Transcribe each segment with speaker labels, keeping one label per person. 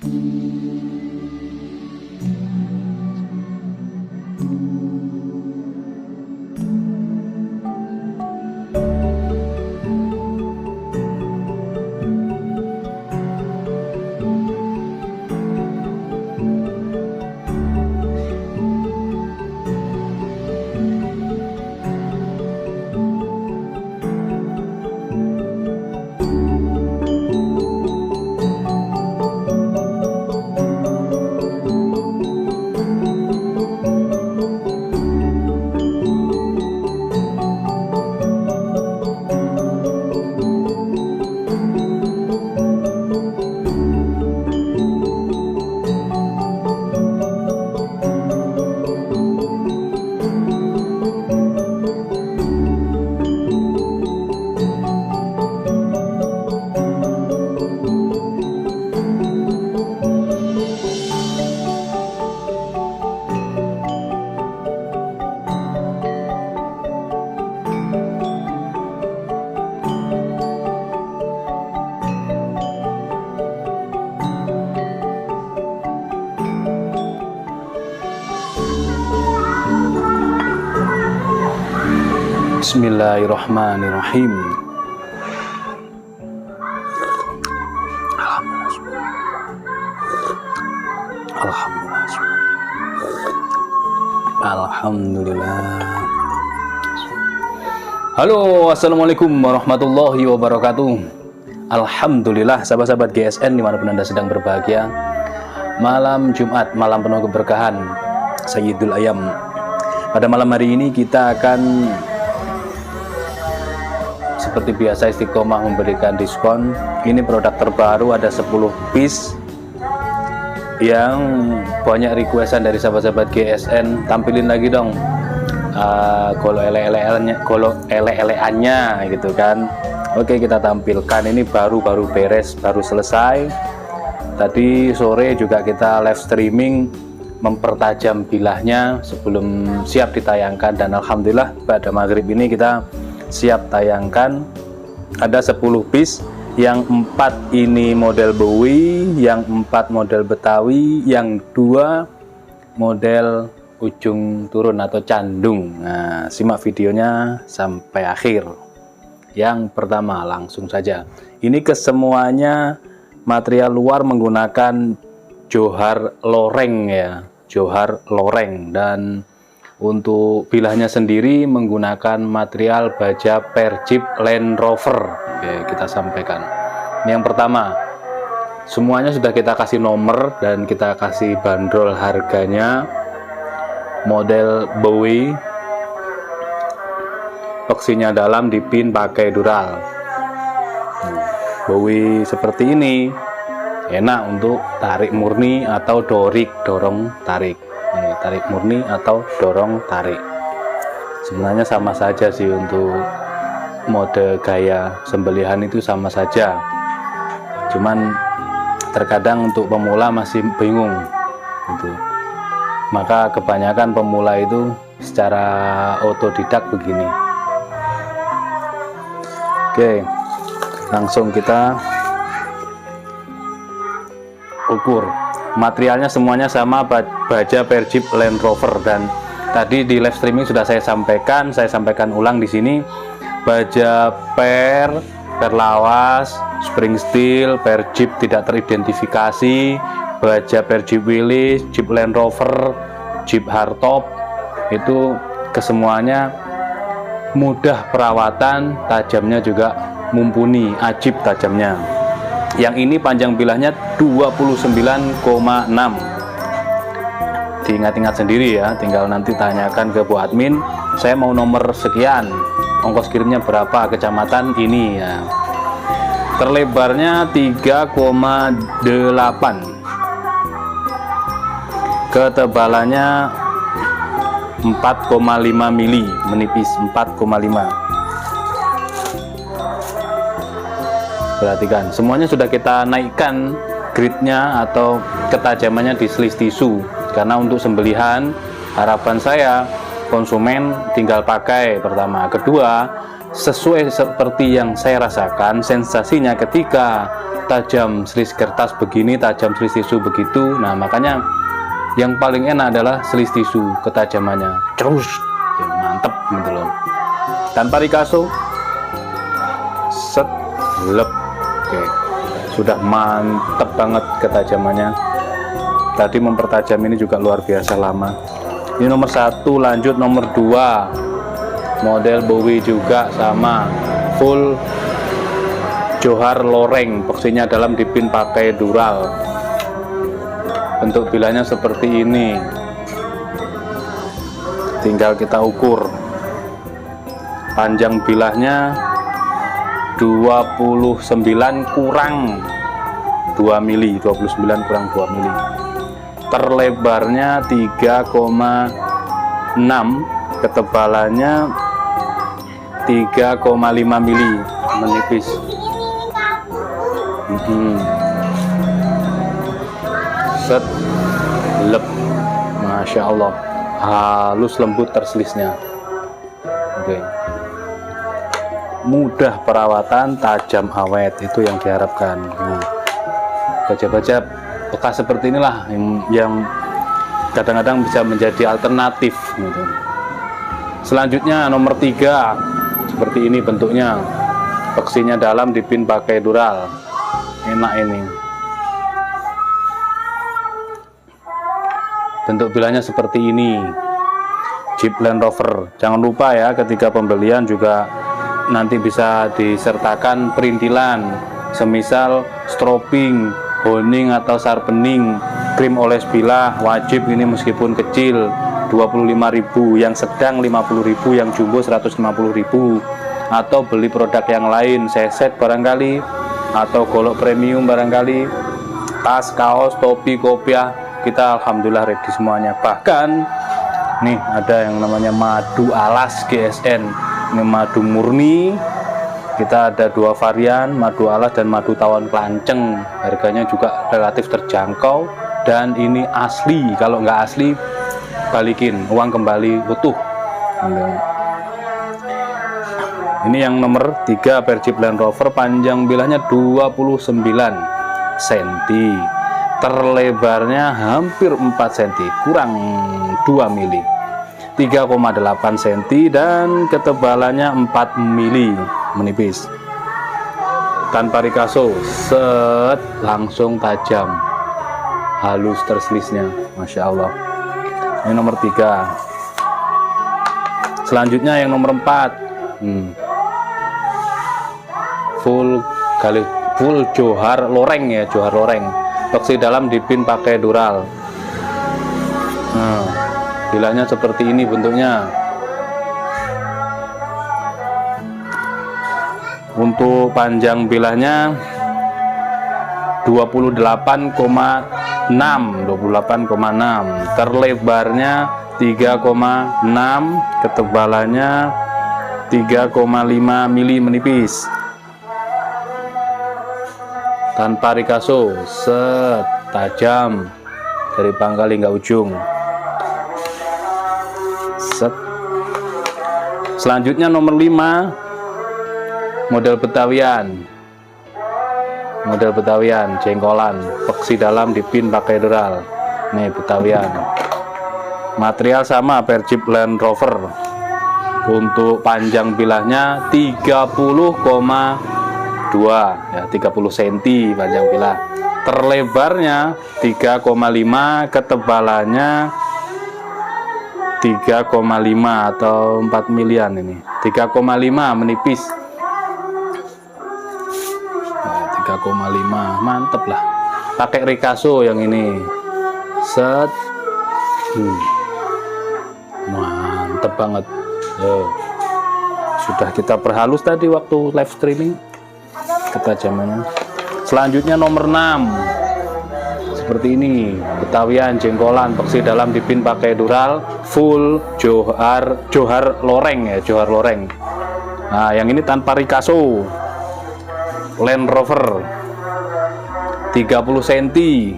Speaker 1: Bismillahirrahmanirrahim. Alhamdulillah. Halo, assalamualaikum warahmatullahi wabarakatuh. Alhamdulillah, sahabat-sahabat GSN dimanapun Anda sedang berbahagia. Malam Jumat, malam penuh keberkahan, Sayyidul Ayam. Pada malam hari ini kita akan seperti biasa Istiqomah memberikan diskon. Ini produk terbaru, ada 10 piece yang banyak requestan dari sahabat-sahabat GSN. Tampilin lagi dong kalau ele-eleannya gitu kan. Oke, kita tampilkan. Ini baru beres, baru selesai. Tadi sore juga kita live streaming mempertajam bilahnya sebelum siap ditayangkan, dan alhamdulillah pada maghrib ini kita siap tayangkan. Ada 10 piece, yang 4 ini model Bowie, yang 4 model Betawi, yang 2 model ujung turun atau candung. Nah, simak videonya sampai akhir. Yang pertama, langsung saja. Ini kesemuanya material luar menggunakan johar loreng ya, johar loreng, dan untuk bilahnya sendiri menggunakan material baja per Jeep Land Rover. Oke, kita sampaikan. Ini yang pertama, semuanya sudah kita kasih nomor dan kita kasih bandrol harganya. Model Bowie, toksinya dalam, dipin pakai dural. Bowie seperti ini enak untuk tarik murni atau dorong tarik. Ini tarik murni atau dorong tarik. Sebenarnya sama saja sih, untuk mode gaya sembelihan itu sama saja. Cuman terkadang untuk pemula masih bingung gitu. Maka kebanyakan pemula itu secara otodidak begini. Oke, langsung kita ukur. Materialnya semuanya sama, baja per Jeep Land Rover, dan tadi di live streaming sudah saya sampaikan ulang di sini. Baja per lawas, spring steel, per Jeep tidak teridentifikasi, baja per Jeep Willys, Jeep Land Rover, Jeep hardtop, itu kesemuanya mudah perawatan, tajamnya juga mumpuni, ajib tajamnya. Yang ini panjang bilahnya 29,6. Diingat-ingat sendiri ya, tinggal nanti tanyakan ke Bu Admin, saya mau nomor sekian, ongkos kirimnya berapa, kecamatan ini ya. Terlebarnya 3,8, ketebalannya 4,5 mili, menipis 4,5. Perhatikan, semuanya sudah kita naikkan gridnya atau ketajamannya di slice tisu, karena untuk sembelihan harapan saya konsumen tinggal pakai pertama. Kedua, sesuai seperti yang saya rasakan sensasinya ketika tajam selis kertas begini, tajam selis tisu begitu. Nah makanya yang paling enak adalah selis tisu ketajamannya. Terus ya, mantep gitu loh. Tanpa Ricasso, set, lep. Oke, sudah mantep banget ketajamannya. Tadi mempertajam ini juga luar biasa lama. Ini nomor 1, lanjut nomor 2. Model Bowie juga sama, full johar loreng, peksinya dalam dipin pakai dural. Bentuk bilahnya seperti ini. Tinggal kita ukur. Panjang bilahnya 29 kurang 2 mili, 29 kurang 2 mili. Terlebarnya 3,6, ketebalannya 3,5 mili, menipis. Set, lep, masya Allah, halus lembut terselisnya. Oke. Mudah perawatan, tajam awet, itu yang diharapkan. Nah, baja-baja bekas seperti inilah yang kadang-kadang bisa menjadi alternatif gitu. Selanjutnya nomor 3, seperti ini bentuknya, peksinya dalam dipin pakai dural. Enak ini, bentuk bilahnya seperti ini. Jeep Land Rover. Jangan lupa ya, ketika pembelian juga nanti bisa disertakan perintilan, semisal strobing, honing atau sharpening, krim oles bilah wajib ini meskipun kecil 25.000, yang sedang 50.000, yang jumbo 150.000. Atau beli produk yang lain, seset barangkali, atau golok premium barangkali, tas, kaos, topi, kopiah, kita alhamdulillah ready semuanya. Bahkan nih ada yang namanya madu alas GSN, ini madu murni. Kita ada 2 varian, madu alas dan madu tawon klanceng. Harganya juga relatif terjangkau dan ini asli. Kalau nggak asli, balikin, uang kembali utuh. Ini yang nomor 3, Jeep Land Rover. Panjang bilahnya 29 cm, terlebarnya hampir 4 cm, kurang 2 mili, 3,8 cm, dan ketebalannya 4 mili, menipis. Tanpa Ricasso, set, langsung tajam, halus terselisnya, masya Allah. Ini nomor 3. Selanjutnya yang nomor 4, full johar loreng ya, johar loreng, peksi dalam dipin pakai dural. Nah, bilahnya seperti ini bentuknya. Untuk panjang bilahnya 28,6, terlebarnya 3,6, ketebalannya 3,5 mili, menipis. Tanpa Ricasso, set, tajam dari pangkal hingga ujung, set. Selanjutnya nomor 5, model Betawian, jengkolan, peksi dalam dipin pakai dural. Nih Betawian, material sama Jeep Land Rover. Untuk panjang bilahnya 30,2 ya, 30 cm panjang bilah. Terlebarnya 3,5, ketebalannya 3,5 atau 4 milian ini. 3,5, menipis. Nah, 3,5, mantep lah. Pakai Ricasso yang ini. Set. Mantep banget. Sudah kita perhalus tadi waktu live streaming ketajamannya. Selanjutnya nomor 6, seperti ini, Betawian, jengkolan, peksi dalam dipin pakai dural, full johar loreng ya, johar loreng. Nah, yang ini tanpa Ricasso, Land Rover, 30 cm,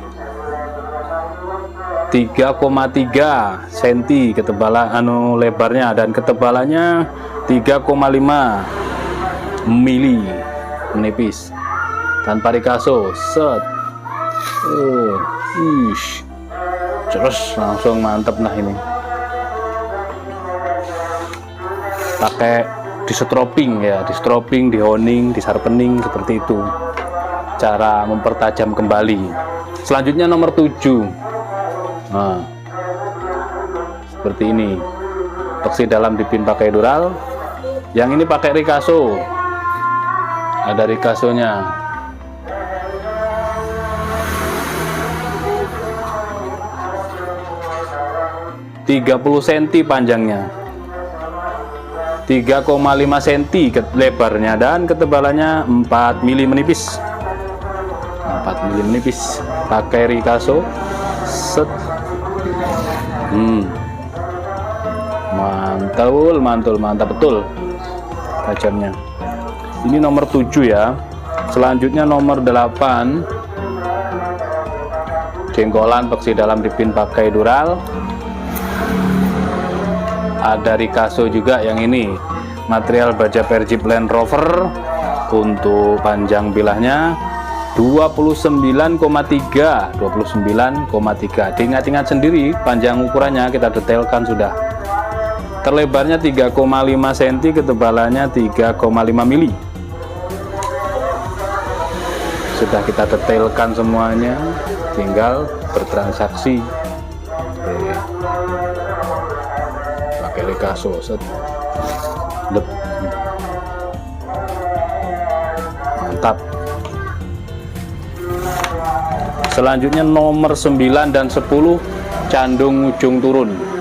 Speaker 1: 3,3 cm ketebalan lebarnya, dan ketebalannya 3,5 mili, menipis. tanpa rikaso, set, terus langsung mantep. Nah ini pakai di stroping ya, di stroping, di honing, di sharpening, seperti itu cara mempertajam kembali. Selanjutnya nomor 7. Nah, seperti ini, peksi dalam dipin pakai dural. Yang ini pakai rikaso, ada rikasonya. Tiga 30 cm panjangnya, 3,5 cm lebarnya, dan ketebalannya 4 mm menipis. 4 mm menipis, pakai rikaso, set. Mantap betul tajamnya. Ini nomor 7 ya. Selanjutnya nomor 8, jengkolan peksi dalam dipin pakai dural. Ada rikaso juga yang ini, material baja Persib Land Rover. Untuk panjang bilahnya 29,3. Diingat-ingat sendiri panjang ukurannya, kita detailkan sudah. Terlebarnya 3,5 cm, ketebalannya 3,5 mm. Sudah kita detailkan semuanya, tinggal bertransaksi. Pakai rikaso, set. Mantap. Selanjutnya nomor 9 dan 10, candung ujung turun.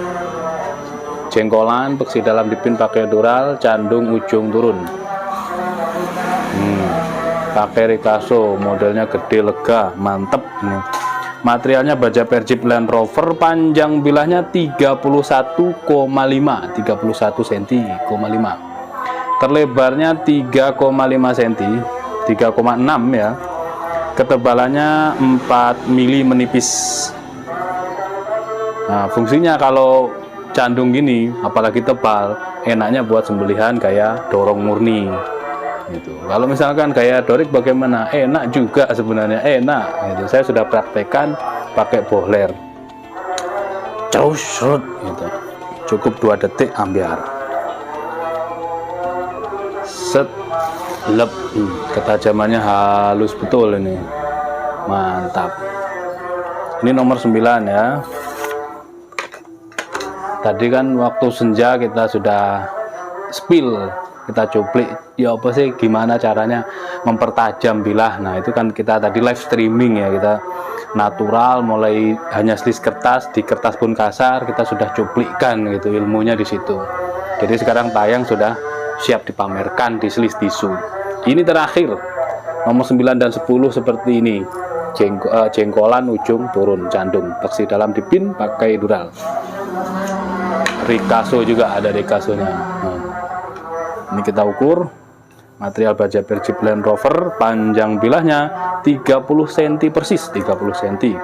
Speaker 1: Jengkolan peksi dalam dipin pakai dural, candung ujung turun. Pakai rikaso, modelnya gede, lega, mantep. Materialnya baja Persib Land Rover, panjang bilahnya 31,5 cm. Terlebarnya 3,5 cm, 3,6 ya. Ketebalannya 4 mm menipis. Nah, fungsinya kalau candung gini, apalagi tebal, enaknya buat sembelihan kayak dorong murni gitu. Kalau misalkan kayak dorik bagaimana? Enak juga sebenarnya, enak gitu. Saya sudah praktekkan pakai bohler, gitu. Cukup 2 detik ambiar, set, lep. Ketajamannya halus betul ini, mantap. Ini nomor 9 ya. Tadi kan waktu senja kita sudah spill, kita cuplik ya apa sih, gimana caranya mempertajam bilah. Nah itu kan kita tadi live streaming ya, kita natural, mulai hanya slis kertas, di kertas pun kasar, kita sudah cuplikkan gitu ilmunya di situ. Jadi sekarang tayang sudah siap dipamerkan di slis tisu. Ini terakhir nomor 9 dan 10 seperti ini, jengkolan ujung turun, candung peksi dalam dipin pakai dural. Rikaso juga ada rikasonya. Ini kita ukur, material baja Persib Land Rover, panjang bilahnya 30 cm persis, 30 cm.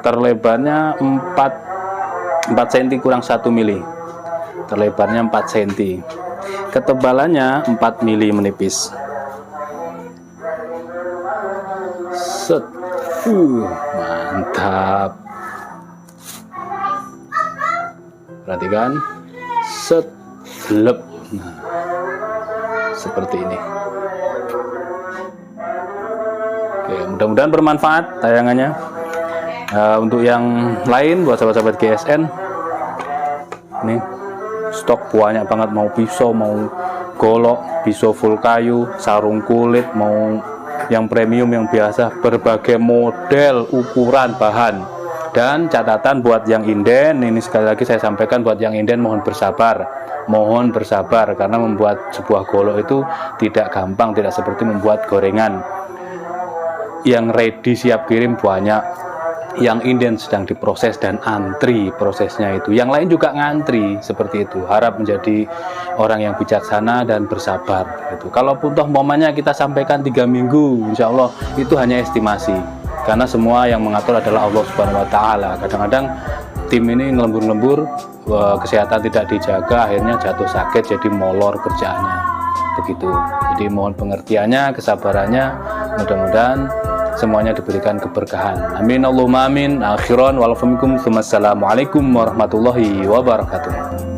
Speaker 1: Terlebarnya 4 cm kurang 1 mm. Terlebarnya 4 cm. Ketebalannya 4 mm menipis. Set. Mantap. Perhatikan, set, lep. Nah, seperti ini. Oke, mudah-mudahan bermanfaat tayangannya. Untuk yang lain, buat sahabat-sahabat GSN, nih stok banyak banget, mau pisau, mau golok, pisau full kayu, sarung kulit, mau yang premium, yang biasa, berbagai model, ukuran, bahan. Dan catatan buat yang inden, ini sekali lagi saya sampaikan, buat yang inden mohon bersabar, karena membuat sebuah golok itu tidak gampang, tidak seperti membuat gorengan. Yang ready siap kirim banyak, yang inden sedang diproses dan antri prosesnya itu, yang lain juga ngantri seperti itu. Harap menjadi orang yang bijaksana dan bersabar gitu. Kalaupun toh momennya kita sampaikan 3 minggu, insya Allah itu hanya estimasi, karena semua yang mengatur adalah Allah Subhanahu wa Ta'ala. Kadang-kadang tim ini ngelembur-lembur, kesehatan tidak dijaga, akhirnya jatuh sakit, jadi molor kerjaannya begitu. Jadi mohon pengertiannya, kesabarannya, Mudah-mudahan semuanya diberikan keberkahan. Amin Allahumma amin. Akhiran walafumikum. Assalamualaikum warahmatullahi wabarakatuh.